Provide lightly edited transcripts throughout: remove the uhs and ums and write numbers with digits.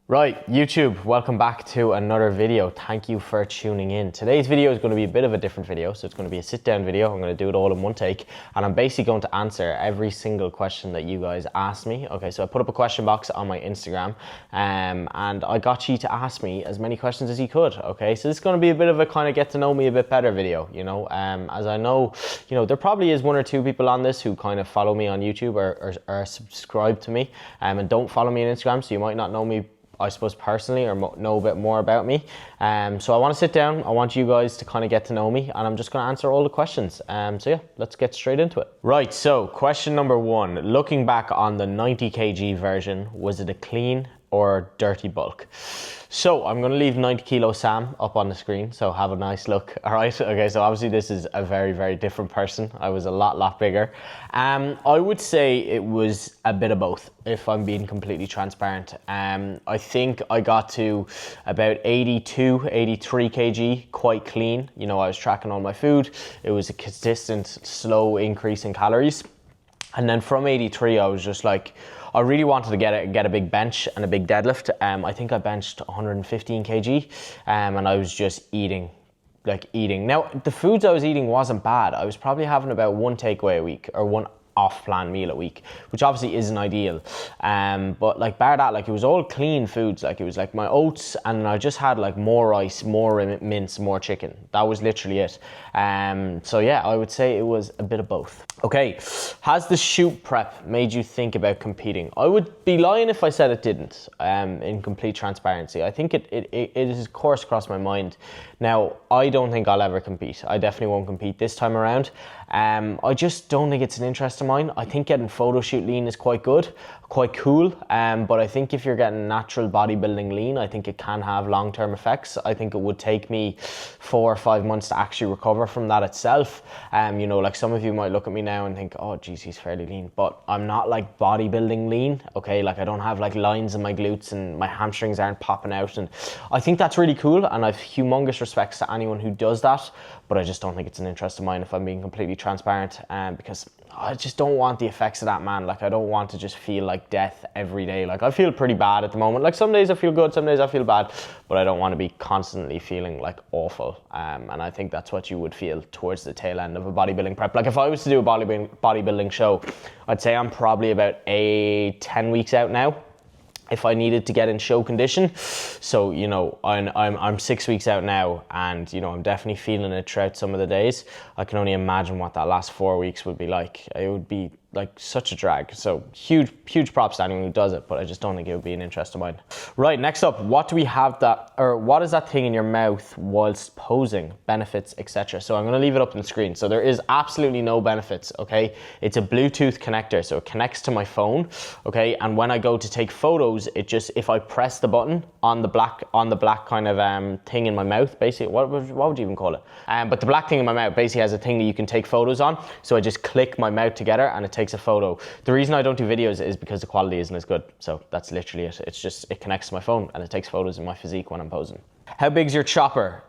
Right, YouTube, welcome back to another video. Thank you for tuning in. Today's video is going to be a bit of a different video. So it's going to be a sit down video. I'm going to do it all in one take. And I'm basically going to answer every single question that you guys asked me. Okay, so I put up a question box on my Instagram and I got you to ask me as many questions as you could. Okay, so this is going to be a bit of a kind of get to know me a bit better video, you know. As I know, there probably is one or two people on this who kind of follow me on YouTube or are subscribed to me and don't follow me on Instagram. So you might not know me, I suppose, personally, or know a bit more about me. So I want to sit down. I want you guys to kind of get to know me, and I'm just going to answer all the questions. So yeah, let's get straight into it. Right, so question number one. Looking back on the 90 kg version, was it a clean or dirty bulk? So I'm going to leave 90 kilo Sam up on the screen, so have a nice look. All right, okay, so obviously this is a very, very different person. I was a lot bigger. I would say it was a bit of both, if I'm being completely transparent. I think I got to about 82, 83 kg quite clean. I was tracking all my food. It was a consistent, slow increase in calories. And then from 83, I was just like, I really wanted to get a big bench and a big deadlift. I think I benched 115 kg and I was just eating. Now, the foods I was eating wasn't bad. I was probably having about one takeaway a week or one off-plan meal a week, which obviously isn't ideal. But bar that, it was all clean foods. It was like my oats, and I just had more rice, more mince, more chicken. That was literally it. So yeah, I would say it was a bit of both. Okay, has the shoot prep made you think about competing? I would be lying if I said it didn't, in complete transparency. I think it has of course crossed my mind. Now, I don't think I'll ever compete. I definitely won't compete this time around. I just don't think it's an interest of mine. I think getting photo shoot lean is quite good, quite cool. But I think if you're getting natural bodybuilding lean, I think it can have long-term effects. I think it would take me 4 or 5 months to actually recover from that itself. Some of you might look at me now and think, oh geez, he's fairly lean, but I'm not bodybuilding lean. Okay, I don't have lines in my glutes and my hamstrings aren't popping out, and I think that's really cool, and I've humongous respects to anyone who does that, but I just don't think it's an interest of mine, if I'm being completely transparent, because I just don't want the effects of that, man. I don't want to just feel like death every day. I feel pretty bad at the moment. Some days I feel good, some days I feel bad, but I don't want to be constantly feeling awful. And I think that's what you would feel towards the tail end of a bodybuilding prep. If I was to do a bodybuilding show, I'd say I'm probably about 10 weeks out now, if I needed to get in show condition. So, I'm 6 weeks out now, and, I'm definitely feeling it throughout some of the days. I can only imagine what that last 4 weeks would be like. It would be such a drag. So huge props to anyone who does it, but I just don't think it would be an interest of mine. Right, next up, what is that thing in your mouth whilst posing? Benefits, etc. So I'm going to leave it up on the screen. So there is absolutely no benefits, okay? It's a Bluetooth connector, so it connects to my phone, okay? And when I go to take photos, if I press the button on the black kind of thing in my mouth, basically, what would you even call it? But the black thing in my mouth basically has a thing that you can take photos on. So I just click my mouth together and it takes a photo. The reason I don't do videos is because the quality isn't as good. So that's literally it. It's just, it connects to my phone and it takes photos of my physique when I'm posing. How big's your chopper?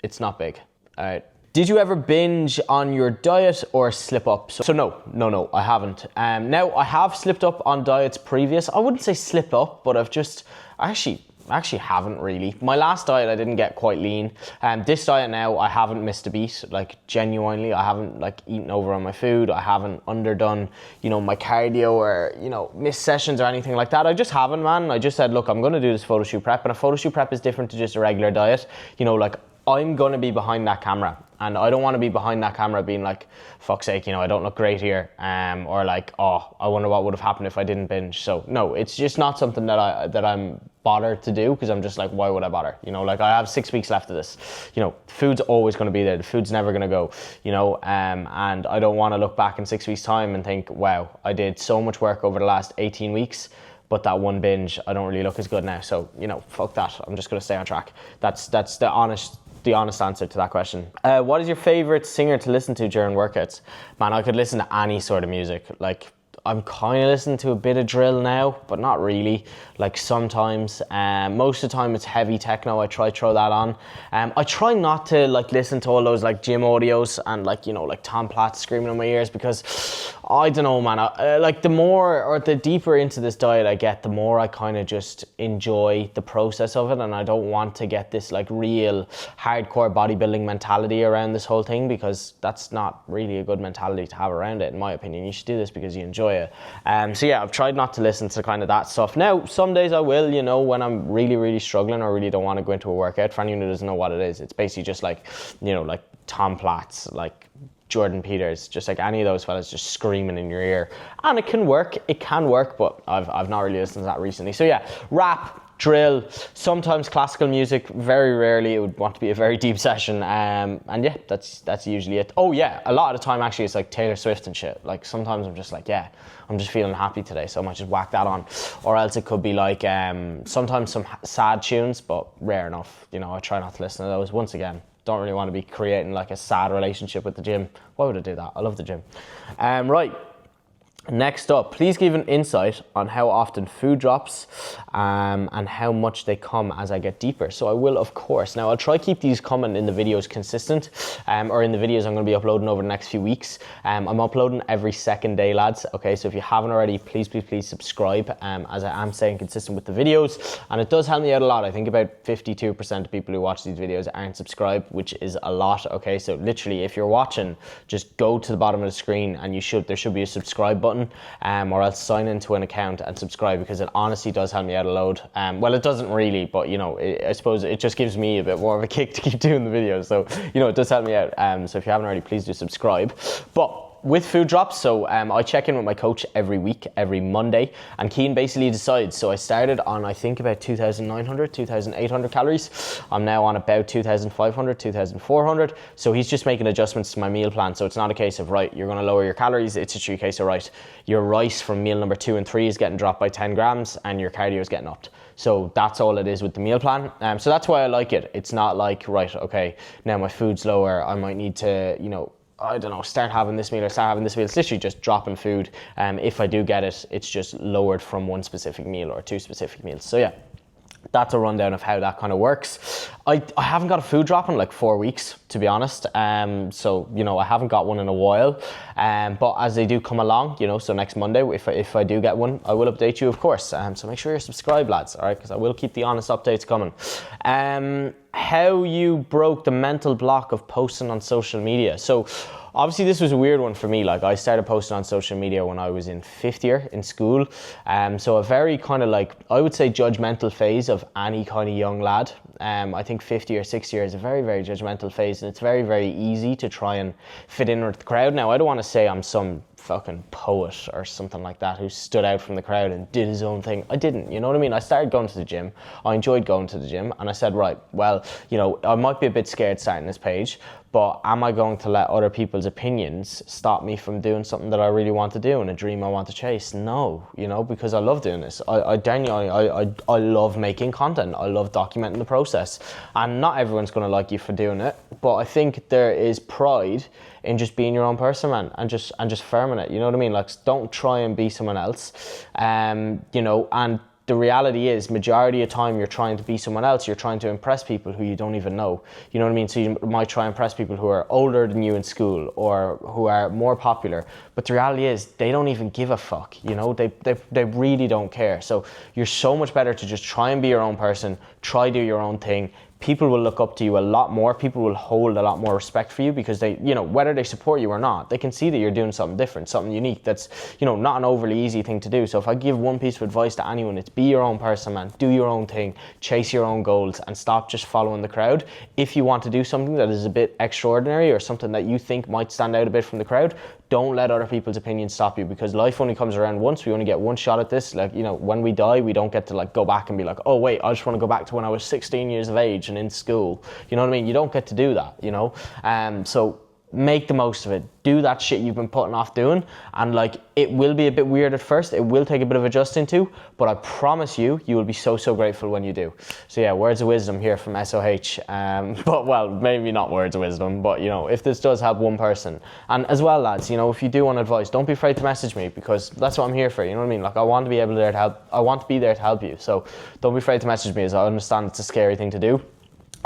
It's not big. All right. Did you ever binge on your diet or slip up? So no, I haven't. Now, I have slipped up on diets previous. I wouldn't say slip up, but I actually haven't really. My last diet, I didn't get quite lean. This diet now, I haven't missed a beat. Genuinely, I haven't eaten over on my food. I haven't underdone, my cardio or, missed sessions or anything like that. I just haven't, man. I just said, look, I'm going to do this photo shoot prep, and a photo shoot prep is different to just a regular diet. I'm going to be behind that camera, and I don't want to be behind that camera being like, fuck's sake, I don't look great here. Or oh, I wonder what would have happened if I didn't binge. So no, it's just not something that I'm bothered to do, because I'm just like, why would I bother? I have 6 weeks left of this. Food's always going to be there. The food's never going to go, and I don't want to look back in 6 weeks time and think, wow, I did so much work over the last 18 weeks, but that one binge, I don't really look as good now. So, fuck that. I'm just going to stay on track. That's the honest answer to that question. What is your favorite singer to listen to during workouts? Man, I could listen to any sort of music. I'm kind of listening to a bit of drill now, but not really. Sometimes, most of the time it's heavy techno. I try to throw that on. I try not to listen to all those gym audios and Tom Platz screaming in my ears, because I don't know, man. Like the more or the deeper into this diet I get, the more I kind of just enjoy the process of it, and I don't want to get this like real hardcore bodybuilding mentality around this whole thing, because that's not really a good mentality to have around it, in my opinion. You should do this because you enjoy it. So yeah, I've tried not to listen to kind of that stuff. Now, some days I will, you know, when I'm really, really struggling or really don't want to go into a workout. For anyone who doesn't know what it is, it's basically just like, you know, like Tom Platz, like Jordan Peters, just like any of those fellas just screaming in your ear. And it can work, but I've not really listened to that recently. So yeah, rap, drill, sometimes classical music, very rarely it would want to be a very deep session. And yeah, that's usually it. Oh yeah, a lot of the time actually it's like Taylor Swift and shit. Like sometimes I'm just like, yeah, I'm just feeling happy today, so I might just whack that on. Or else it could be like sometimes some sad tunes, but rare enough. You know, I try not to listen to those. Once again, don't really want to be creating like a sad relationship with the gym. Why would I do that? I love the gym. Right. Next up, please give an insight on how often food drops and how much they come as I get deeper. So I will, of course. Now, I'll try keep these coming in the videos consistent, or in the videos I'm going to be uploading over the next few weeks. I'm uploading every second day, lads. Okay, so if you haven't already, please subscribe, as I am staying consistent with the videos. And it does help me out a lot. I think about 52% of people who watch these videos aren't subscribed, which is a lot. Okay, so literally, if you're watching, just go to the bottom of the screen and there should be a subscribe button. Or else sign into an account and subscribe, because it honestly does help me out a load. Well, it doesn't really, but you know, I suppose it just gives me a bit more of a kick to keep doing the videos. So you know, it does help me out. So if you haven't already, please do subscribe. But with food drops, so I check in with my coach every week, every Monday, and Keane basically decides. So I started on, I think, about 2,900, 2,800 calories. I'm now on about 2,500, 2,400. So he's just making adjustments to my meal plan. So it's not a case of, right, you're going to lower your calories. It's a true case of, right, your rice from meal number 2 and 3 is getting dropped by 10 grams and your cardio is getting upped. So that's all it is with the meal plan. So that's why I like it. It's not like, right, okay, now my food's lower, I might need to, you know, I don't know, start having this meal or start having this meal. It's literally just dropping food. If I do get it, it's just lowered from one specific meal or 2 specific meals. So yeah, that's a rundown of how that kind of works. I haven't got a food drop in like 4 weeks, to be honest. So, you know, I haven't got one in a while. But as they do come along, you know, so next Monday, if I do get one, I will update you, of course. So make sure you're subscribed, lads, all right? Because I will keep the honest updates coming. How you broke the mental block of posting on social media. So obviously this was a weird one for me. Like, I started posting on social media when I was in 5th year in school. So a very kind of like, I would say, judgmental phase of any kind of young lad. I think 5th year, 6th year is a very, very judgmental phase, and it's very, very easy to try and fit in with the crowd. Now, I don't want to say I'm some fucking poet or something like that who stood out from the crowd and did his own thing. I didn't, you know what I mean? I started going to the gym. I enjoyed going to the gym, and I said, right, well, you know, I might be a bit scared starting this page, but am I going to let other people's opinions stop me from doing something that I really want to do and a dream I want to chase? No, you know, because I love doing this. I love making content. I love documenting the process, and not everyone's going to like you for doing it, but I think there is pride in just being your own person, man, and just firming it. You know what I mean? Like, don't try and be someone else. You know, and the reality is, majority of time you're trying to be someone else. You're trying to impress people who you don't even know. You know what I mean? So you might try and impress people who are older than you in school or who are more popular. But the reality is, they don't even give a fuck. You know, they really don't care. So you're so much better to just try and be your own person. Try do your own thing. People will look up to you a lot more. People will hold a lot more respect for you, because they, you know, whether they support you or not, they can see that you're doing something different, something unique. That's, you know, not an overly easy thing to do. So if I give one piece of advice to anyone, it's be your own person, man. Do your own thing, chase your own goals, and stop just following the crowd. If you want to do something that is a bit extraordinary or something that you think might stand out a bit from the crowd, don't let other people's opinions stop you, because life only comes around once. We only get one shot at this. Like, you know, when we die, we don't get to like go back and be like, oh wait, I just want to go back to when I was 16 years of age and in school. You know what I mean? You don't get to do that, you know? So make the most of it. Do that shit you've been putting off doing, and like, it will be a bit weird at first. It will take a bit of adjusting to, but I promise you, you will be so grateful when you do. So yeah, words of wisdom here from SOH. But well, maybe not words of wisdom, but you know, if this does help one person, and as well, lads, you know, if you do want advice, don't be afraid to message me, because that's what I'm here for. You know what I mean? Like, I want to be able to help. I want to be there to help you. So don't be afraid to message me, as I understand it's a scary thing to do.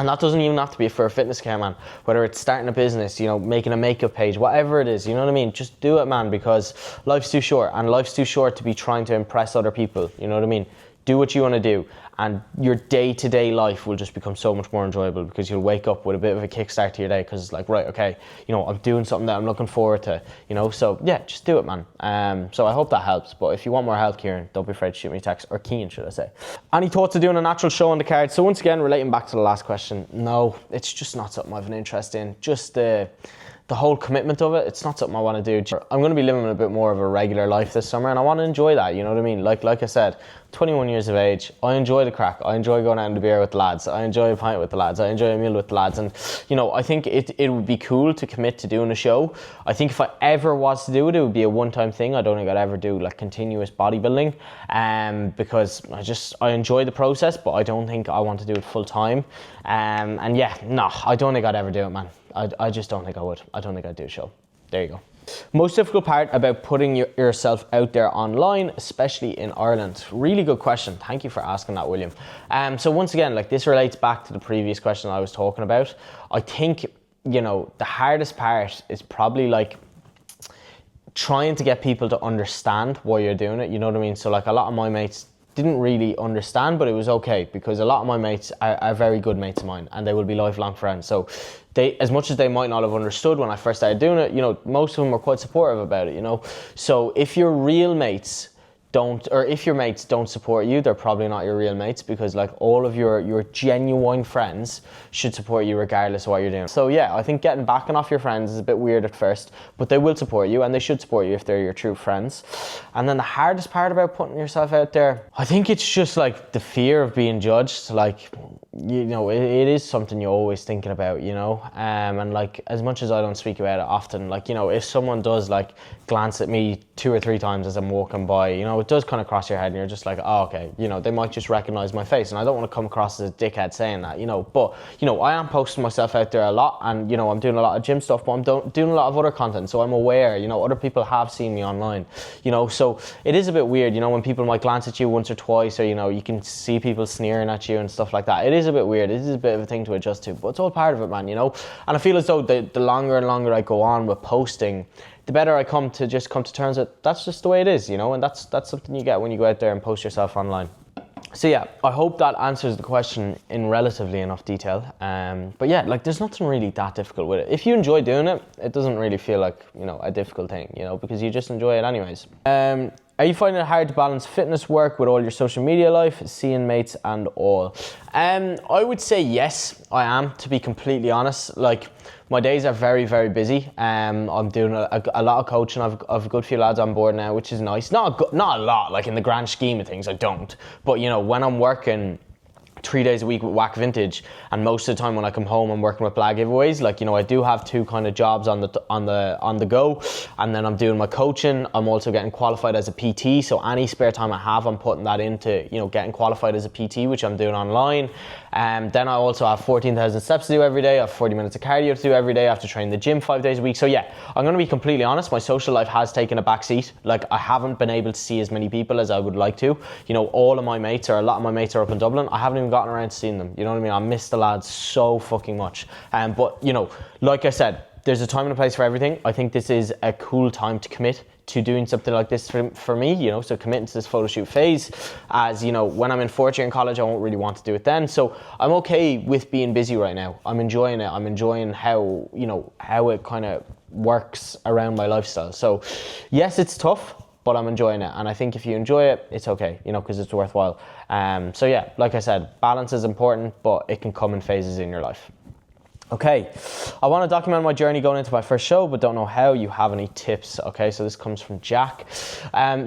And that doesn't even have to be for a fitness account, man. Whether it's starting a business, you know, making a makeup page, whatever it is, you know what I mean? Just do it, man, because life's too short, and life's too short to be trying to impress other people, you know what I mean? Do what you want to do, and your day-to-day life will just become so much more enjoyable, because you'll wake up with a bit of a kickstart to your day, because it's like, right, okay, you know, I'm doing something that I'm looking forward to, you know, so yeah, just do it, man. So I hope that helps, but if you want more help, Kieran, don't be afraid to shoot me a text, or Keen, should I say. Any thoughts of doing a natural show on the card? So once again, relating back to the last question, no, it's just not something I have an interest in. Just the whole commitment of it, it's not something I want to do. I'm going to be living a bit more of a regular life this summer, and I want to enjoy that, you know what I mean? Like I said, 21 years of age, I enjoy the crack. I enjoy going out on the beer with the lads. I enjoy a pint with the lads. I enjoy a meal with the lads. And, you know, I think it would be cool to commit to doing a show. I think if I ever was to do it, it would be a one-time thing. I don't think I'd ever do like continuous bodybuilding, because I enjoy the process, but I don't think I want to do it full time. And yeah, no, I don't think I'd ever do it, man. I just don't think I would. I don't think I'd do a show. There you go. Most difficult part about putting yourself out there online, especially in Ireland? Really good question. Thank you for asking that, William. So once again, like, this relates back to the previous question I was talking about. I think, you know, the hardest part is probably like trying to get people to understand why you're doing it. You know what I mean? So like, a lot of my mates didn't really understand, but it was okay, because a lot of my mates are very good mates of mine, and they will be lifelong friends. So they, as much as they might not have understood when I first started doing it, you know, most of them were quite supportive about it, you know. So if your real mates don't, or if your mates don't support you, they're probably not your real mates, because like, all of your genuine friends should support you regardless of what you're doing. So yeah, I think getting backing off your friends is a bit weird at first, but they will support you, and they should support you if they're your true friends. And then the hardest part about putting yourself out there, I think it's just like the fear of being judged. Like, you know, it is something you're always thinking about, you know. And like, as much as I don't speak about it often, like, you know, if someone does like glance at me 2 or 3 times as I'm walking by, you know, it does kind of cross your head, and you're just like, oh, okay, you know, they might just recognize my face. And I don't want to come across as a dickhead saying that, you know, but, you know, I am posting myself out there a lot, and, you know, I'm doing a lot of gym stuff, but I'm doing a lot of other content, so I'm aware, you know, other people have seen me online, you know. So it is a bit weird, you know, when people might glance at you once or twice, or, you know, you can see people sneering at you and stuff like that. It is a bit weird. It is a bit of a thing to adjust to, but it's all part of it, man, you know. And I feel as though the longer and longer I go on with posting, the better I come to terms with that's just the way it is, you know. And that's something you get when you go out there and post yourself online. So yeah, I hope that answers the question in relatively enough detail. But yeah, like, there's nothing really that difficult with it. If you enjoy doing it, it doesn't really feel like, you know, a difficult thing, you know, because you just enjoy it anyways. Are you finding it hard to balance fitness work with all your social media life, seeing mates and all? I would say yes, I am, to be completely honest. Like, my days are very, very busy. I'm doing a lot of coaching. I've a good few lads on board now, which is nice. Not a lot, like, in the grand scheme of things, I don't. But, you know, when I'm working 3 days a week with Whack Vintage, and most of the time when I come home I'm working with Blag Giveaways, like, you know, I do have 2 kind of jobs on the go, and then I'm doing my coaching. I'm also getting qualified as a PT, so any spare time I have, I'm putting that into, you know, getting qualified as a PT, which I'm doing online. Then I also have 14,000 steps to do every day. I have 40 minutes of cardio to do every day. I have to train the gym 5 days a week. So yeah, I'm going to be completely honest, my social life has taken a back seat. Like, I haven't been able to see as many people as I would like to. You know, all of my mates, or a lot of my mates, are up in Dublin. I haven't even gotten around to seeing them, you know what I mean? I miss the lads so fucking much. But, you know, like I said, there's a time and a place for everything. I think this is a cool time to commit to doing something like this for me, you know, so committing to this photo shoot phase. As, you know, when I'm in 4th year in college, I won't really want to do it then. So I'm okay with being busy right now. I'm enjoying it. I'm enjoying how, you know, how it kind of works around my lifestyle. So yes, it's tough, but I'm enjoying it. And I think if you enjoy it, it's okay, you know, because it's worthwhile. So yeah, like I said, balance is important, but it can come in phases in your life. Okay, I want to document my journey going into my first show, but don't know how. You have any tips? Okay, so this comes from Jack.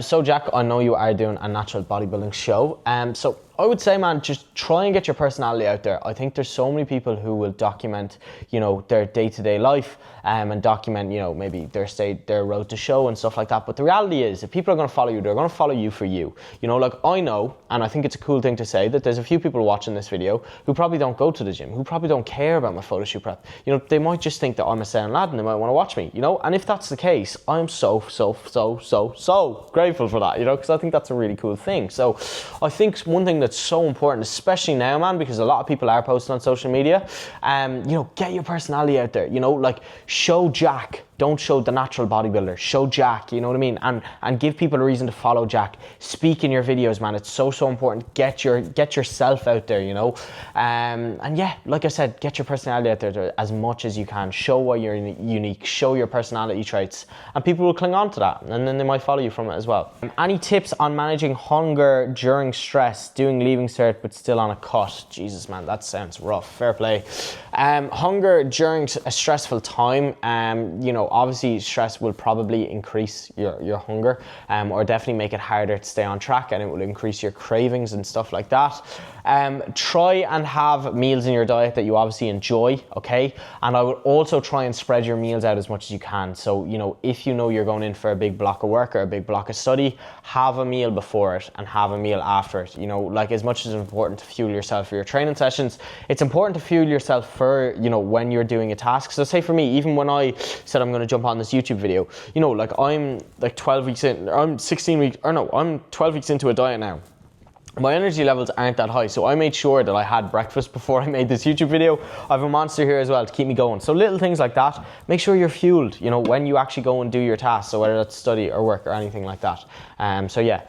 So Jack, I know you are doing a natural bodybuilding show. So I would say, man, just try and get your personality out there. I think there's so many people who will document, you know, their day-to-day life, and document, you know, maybe their road to show and stuff like that. But the reality is, if people are going to follow you, they're going to follow you for you. You know, like, I know, and I think it's a cool thing to say, that there's a few people watching this video who probably don't go to the gym, who probably don't care about my photo shoot prep. You know, they might just think that I'm a sound lad and they might want to watch me, you know. And if that's the case, I'm so grateful for that, you know, because I think that's a really cool thing. So I think one thing that's so important, especially now, man, because a lot of people are posting on social media. You know, get your personality out there, you know, like show Jack. Don't show the natural bodybuilder, show Jack, you know what I mean? And give people a reason to follow Jack. Speak in your videos, man. It's so important. Get yourself out there, you know? And yeah, like I said, get your personality out there as much as you can. Show why you're unique, show your personality traits, and people will cling on to that, and then they might follow you from it as well. Any tips on managing hunger during stress, doing leaving cert but still on a cut? Jesus, man, that sounds rough. Fair play. Hunger during a stressful time, you know, obviously stress will probably increase your hunger, or definitely make it harder to stay on track, and it will increase your cravings and stuff like that. Try and have meals in your diet that you obviously enjoy, okay? And I would also try and spread your meals out as much as you can. So, you know, if you know you're going in for a big block of work or a big block of study, have a meal before it and have a meal after it. You know, like, as much as it's important to fuel yourself for your training sessions, it's important to fuel yourself for, you know, when you're doing a task. So say for me, even when I said I'm going to jump on this YouTube video, you know, like, I'm like 12 weeks in, I'm 16 weeks, or no, I'm 12 weeks into a diet now. My energy levels aren't that high, so I made sure that I had breakfast before I made this YouTube video. I have a Monster here as well to keep me going. So little things like that, make sure you're fueled, you know, when you actually go and do your tasks, so whether that's study or work or anything like that. So yeah,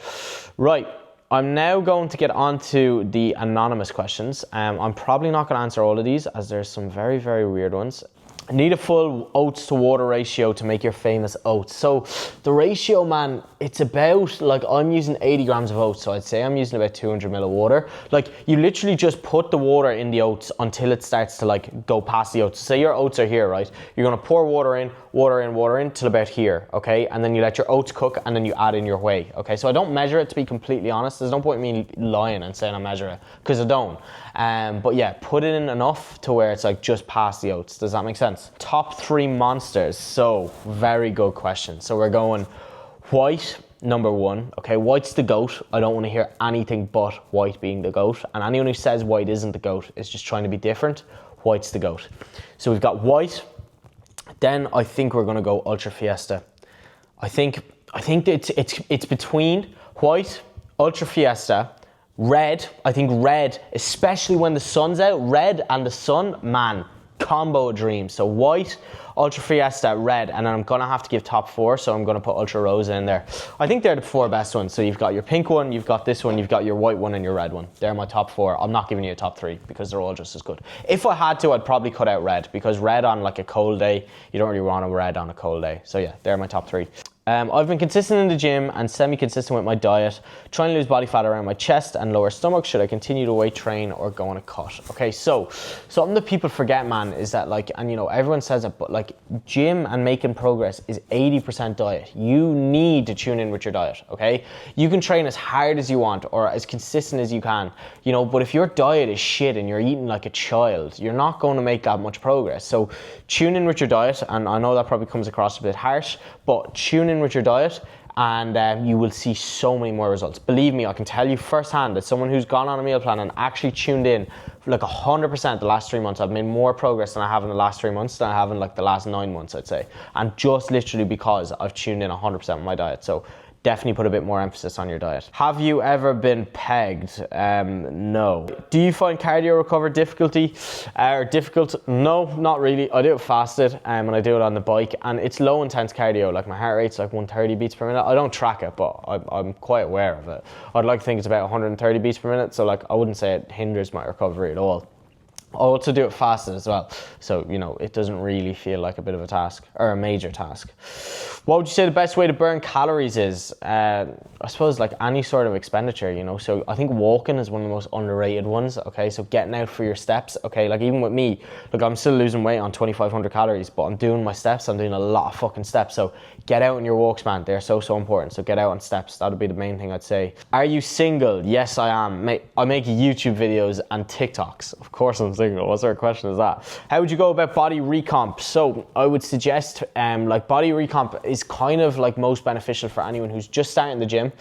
right. I'm now going to get on to the anonymous questions. I'm probably not going to answer all of these, as there's some very, very weird ones. Need a full oats to water ratio to make your famous oats. So the ratio, man, it's about, like, I'm using 80 grams of oats, so I'd say I'm using about 200 ml of water. Like, you literally just put the water in the oats until it starts to, like, go past the oats. Say your oats are here, right? You're gonna pour water in till about here, okay? And then you let your oats cook, and then you add in your whey, okay? So I don't measure it, to be completely honest. There's no point in me lying and saying I measure it, because I don't. But yeah, put it in enough to where it's like just past the oats. Does that make sense? Top 3 monsters. So very good question. So we're going white, number 1. Okay, white's the GOAT. I don't want to hear anything but white being the GOAT. And anyone who says white isn't the GOAT is just trying to be different. White's the GOAT. So we've got white. Then I think we're going to go Ultra Fiesta. I think it's between white, Ultra Fiesta, red. I think red, especially when the sun's out, red and the sun, man, combo of dreams. So white, Ultra Fiesta, red, and then I'm gonna have to give top 4, so I'm gonna put Ultra Rosa in there. I think they're the 4 best ones. So you've got your pink one, you've got this one, you've got your white one, and your red one. They're my top 4. I'm not giving you a top 3 because they're all just as good. If I had to, I'd probably cut out red, because red on like a cold day, you don't really want a red on a cold day. So yeah, they're my top 3. I've been consistent in the gym and semi-consistent with my diet, trying to lose body fat around my chest and lower stomach. Should I continue to weight train or go on a cut? Okay, so something that people forget, man, is that, like, and you know, everyone says it, but like, gym and making progress is 80% diet. You need to tune in with your diet, okay? You can train as hard as you want or as consistent as you can, you know, but if your diet is shit and you're eating like a child, you're not going to make that much progress. So tune in with your diet, and I know that probably comes across a bit harsh, but tune in with your diet, and you will see so many more results. Believe me, I can tell you firsthand, as someone who's gone on a meal plan and actually tuned in for like 100% the last 3 months, I've made more progress than I have in the last 3 months than I have in like the last 9 months, I'd say. And just literally because I've tuned in 100% with my diet. So definitely put a bit more emphasis on your diet. Have you ever been pegged? No. Do you find cardio recovery difficult? No, not really. I do it fasted, and I do it on the bike, and it's low intense cardio. Like, my heart rate's like 130 beats per minute. I don't track it, but I'm quite aware of it. I'd like to think it's about 130 beats per minute, so like, I wouldn't say it hinders my recovery at all. I also do it fasted as well, so you know, it doesn't really feel like a bit of a task or a major task. What would you say the best way to burn calories is? I suppose like any sort of expenditure, you know. So I think walking is one of the most underrated ones. Okay, so getting out for your steps. Okay, like even with me, look, I'm still losing weight on 2,500 calories, but I'm doing my steps. I'm doing a lot of fucking steps. So get out on your walks, man. They're so important. So get out on steps. That'd be the main thing I'd say. Are you single? Yes, I am. I make YouTube videos and TikToks. Of course I'm single. What sort of question is that? How would you go about body recomp? So I would suggest like body recomp is kind of like most beneficial for anyone who's just starting the gym,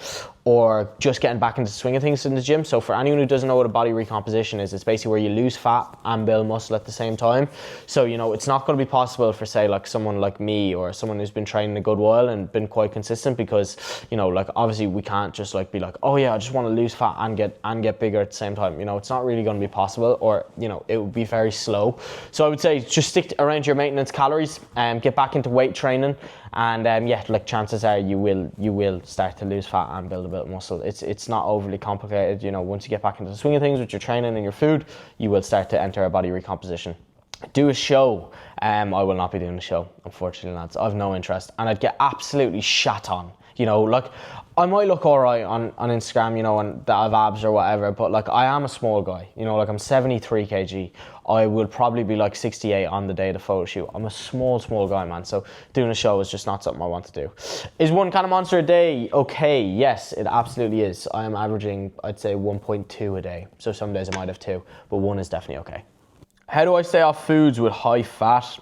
or just getting back into the swing of things in the gym. So for anyone who doesn't know what a body recomposition is, it's basically where you lose fat and build muscle at the same time. So, you know, it's not going to be possible for, say, like someone like me or someone who's been training a good while and been quite consistent, because, you know, like obviously we can't just like be like, oh yeah, I just want to lose fat and get bigger at the same time. You know, it's not really going to be possible, or, you know, it would be very slow. So I would say just stick around your maintenance calories and get back into weight training, and yeah, like chances are you will start to lose fat and build a bit of muscle. It's not overly complicated. You know, once you get back into the swing of things with your training and your food, you will start to enter a body recomposition. Do a show. I will not be doing a show, unfortunately, lads. I've no interest, and I'd get absolutely shat on. You know, like I might look all right on Instagram, you know, and that I have abs or whatever, but like I am a small guy, you know, like I'm 73 kg. I would probably be like 68 on the day of the photo shoot. I'm a small guy, man. So doing a show is just not something I want to do. Is 1 can of Monster a day okay? Yes, it absolutely is. I am averaging, I'd say 1.2 a day. So some days I might have 2, but 1 is definitely okay. How do I stay off foods with high fat?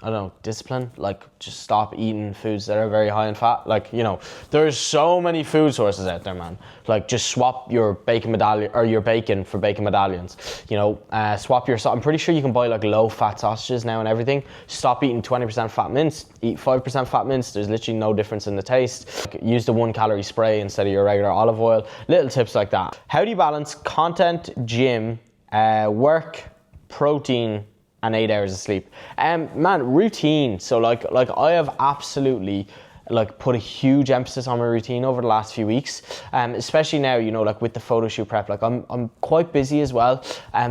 I don't know, discipline, like just stop eating foods that are very high in fat. Like, you know, there's so many food sources out there, man. Like just swap your bacon medallion or your bacon for bacon medallions, you know, swap your, I'm pretty sure you can buy like low fat sausages now and everything. Stop eating 20% fat mince, eat 5% fat mince. There's literally no difference in the taste. Like, use the 1 calorie spray instead of your regular olive oil, little tips like that. How do you balance content, gym, work, protein, and 8 hours of sleep? Man, routine. So like I have absolutely like put a huge emphasis on my routine over the last few weeks, especially now, you know, like with the photo shoot prep. Like I'm quite busy as well,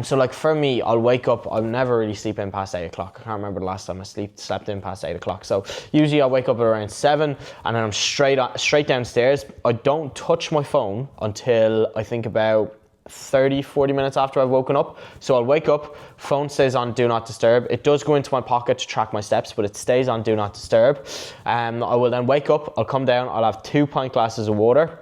so like for me, I'll wake up, I'll never really sleep in past 8 o'clock. I can't remember the last time I slept in past 8 o'clock. So usually I'll wake up at around 7, and then I'm straight downstairs. I don't touch my phone until I think about 30-40 minutes after I've woken up. So I'll wake up, phone stays on do not disturb. It does go into my pocket to track my steps, but it stays on do not disturb. I will then wake up, I'll come down, I'll have 2 pint glasses of water,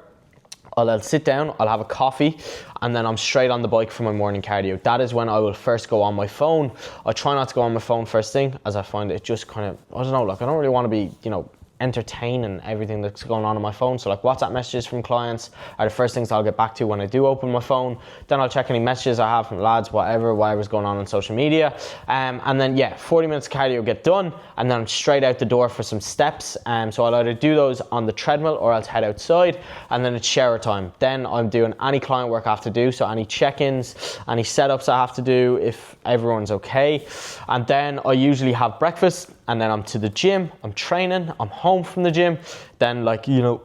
I'll sit down, I'll have a coffee, and then I'm straight on the bike for my morning cardio. That is when I will first go on my phone. I try not to go on my phone first thing, as I find it just kind of, I don't know, like I don't really want to be, you know, entertaining everything that's going on my phone. So like WhatsApp messages from clients are the first things I'll get back to when I do open my phone. Then I'll check any messages I have from lads, whatever's going on social media, and then yeah, 40 minutes of cardio get done, and then I'm straight out the door for some steps. So I'll either do those on the treadmill or I'll head outside, and then it's shower time. Then I'm doing any client work I have to do, so any check-ins, any setups I have to do if everyone's okay, and then I usually have breakfast, and then I'm to the gym, I'm training, I'm home from the gym. Then, like, you know,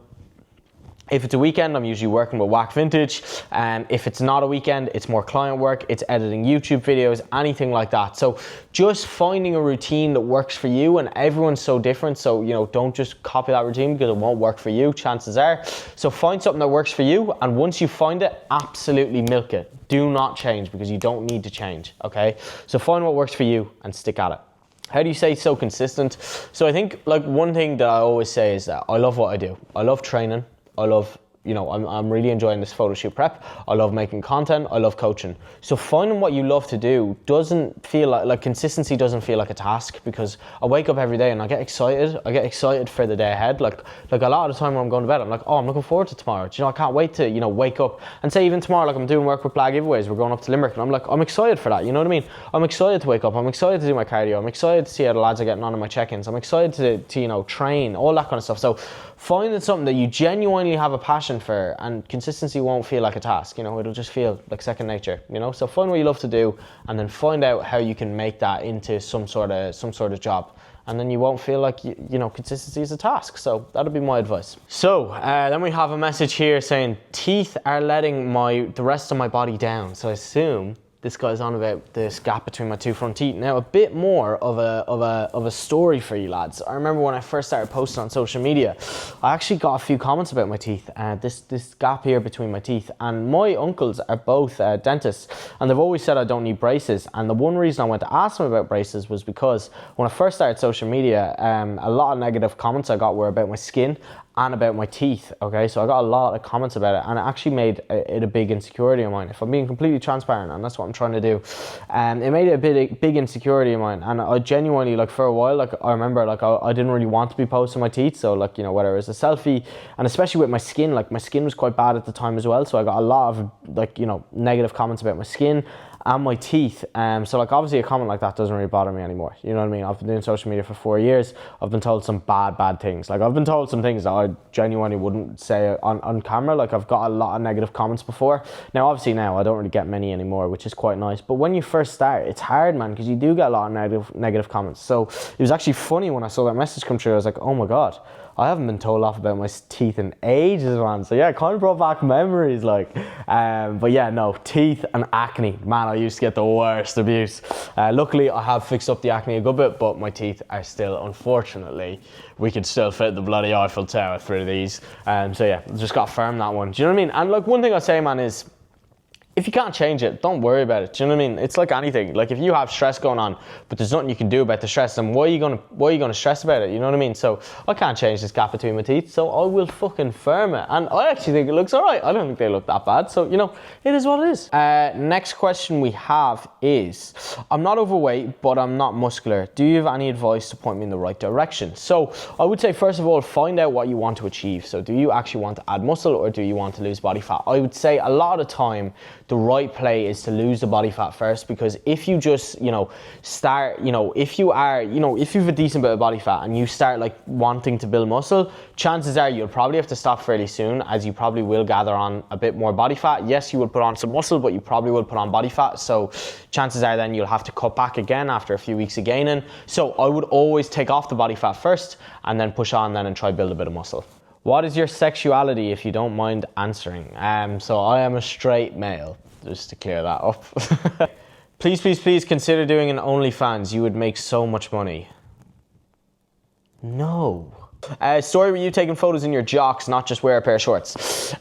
if it's a weekend, I'm usually working with Whack Vintage. If it's not a weekend, it's more client work, it's editing YouTube videos, anything like that. So just finding a routine that works for you, and everyone's so different. So, you know, don't just copy that routine because it won't work for you, chances are. So find something that works for you, and once you find it, absolutely milk it. Do not change, because you don't need to change, okay? So find what works for you and stick at it. How do you stay so consistent? So I think like one thing that I always say is that I love what I do. I love training. I love, you know, I'm really enjoying this photo shoot prep. I love making content. I love coaching. So finding what you love to do doesn't feel like consistency doesn't feel like a task, because I wake up every day and I get excited. I get excited for the day ahead. Like a lot of the time when I'm going to bed, I'm like, oh, I'm looking forward to tomorrow. Do you know, I can't wait to, you know, wake up and say even tomorrow, like I'm doing work with Blag Giveaways. We're going up to Limerick, and I'm like, I'm excited for that. You know what I mean? I'm excited to wake up. I'm excited to do my cardio. I'm excited to see how the lads are getting on in my check-ins. I'm excited to you know, train, all that kind of stuff. So finding something that you genuinely have a passion for, and consistency won't feel like a task, you know, it'll just feel like second nature, you know. So find what you love to do, and then find out how you can make that into some sort of job, and then you won't feel like you know, consistency is a task. So that'll be my advice. So then we have a message here saying teeth are letting the rest of my body down. So I assume this guy's on about this gap between my 2 front teeth. Now, a bit more of a story for you lads. I remember when I first started posting on social media, I actually got a few comments about my teeth, this gap here between my teeth. And my uncles are both dentists, and they've always said I don't need braces. And the one reason I went to ask them about braces was because when I first started social media, a lot of negative comments I got were about my skin and about my teeth, okay? So I got a lot of comments about it, and it actually made it a big insecurity of mine, if I'm being completely transparent, and that's what I'm trying to do. It made it a big insecurity of mine, and I genuinely, like, for a while, like, I remember, like, I didn't really want to be posting my teeth, so, like, you know, whether it was a selfie, and especially with my skin, like, my skin was quite bad at the time as well, so I got a lot of, like, you know, negative comments about my skin and my teeth. So, like, obviously a comment like that doesn't really bother me anymore, you know what I mean? I've been doing social media for 4 years. I've been told some bad things. Like, I've been told some things that I genuinely wouldn't say on camera. Like, I've got a lot of negative comments before. Now, obviously now I don't really get many anymore, which is quite nice, but when you first start, it's hard, man, because you do get a lot of negative comments. So it was actually funny when I saw that message come through. I was like, oh my God, I haven't been told off about my teeth in ages, man. So yeah, it kind of brought back memories, like. But yeah, no, teeth and acne, man, I used to get the worst abuse. Luckily, I have fixed up the acne a good bit, but my teeth are still, unfortunately, we could still fit the bloody Eiffel Tower through these. So yeah, just got firm that one. Do you know what I mean? And like, one thing I say, man, is if you can't change it, don't worry about it. Do you know what I mean? It's like anything. Like, if you have stress going on, but there's nothing you can do about the stress, then why are you gonna stress about it? You know what I mean? So I can't change this gap between my teeth, so I will fucking firm it. And I actually think it looks all right. I don't think they look that bad. So, you know, it is what it is. Next question we have is, I'm not overweight, but I'm not muscular. Do you have any advice to point me in the right direction? So I would say, first of all, find out what you want to achieve. So do you actually want to add muscle, or do you want to lose body fat? I would say a lot of the time, the right play is to lose the body fat first, because if you just, you know, start, you know, if you are, you know, if you have a decent bit of body fat and you start like wanting to build muscle, chances are you'll probably have to stop fairly soon, as you probably will gather on a bit more body fat. Yes, you will put on some muscle, but you probably will put on body fat. So chances are then you'll have to cut back again after a few weeks of gaining. So I would always take off the body fat first and then push on then and try build a bit of muscle. What is your sexuality, if you don't mind answering? So I am a straight male, just to clear that up. Please consider doing an OnlyFans. You would make so much money. No. Story where you taking photos in your jocks, not just wear a pair of shorts.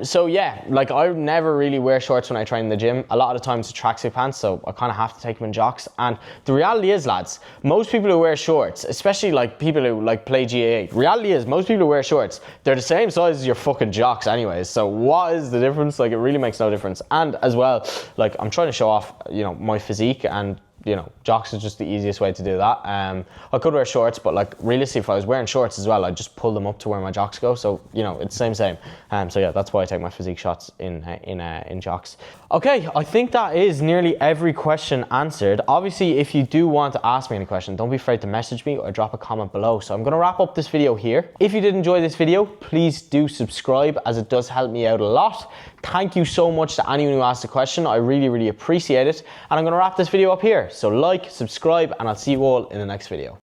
So yeah, like, I never really wear shorts when I train in the gym. A lot of the times it's tracksuit pants, so I kind of have to take them in jocks. And the reality is, lads, most people who wear shorts, especially like people who like play GAA, reality is most people who wear shorts, they're the same size as your fucking jocks anyways. So what is the difference? Like, it really makes no difference. And as well, like, I'm trying to show off, you know, my physique, and you know, jocks is just the easiest way to do that. I could wear shorts, but like, realistically, if I was wearing shorts as well, I'd just pull them up to where my jocks go. So, you know, it's same. So yeah, that's why I take my physique shots in jocks. Okay, I think that is nearly every question answered. Obviously, if you do want to ask me any question, don't be afraid to message me or drop a comment below. So I'm gonna wrap up this video here. If you did enjoy this video, please do subscribe, as it does help me out a lot. Thank you so much to anyone who asked a question. I really appreciate it. And I'm gonna wrap this video up here. So like, subscribe, and I'll see you all in the next video.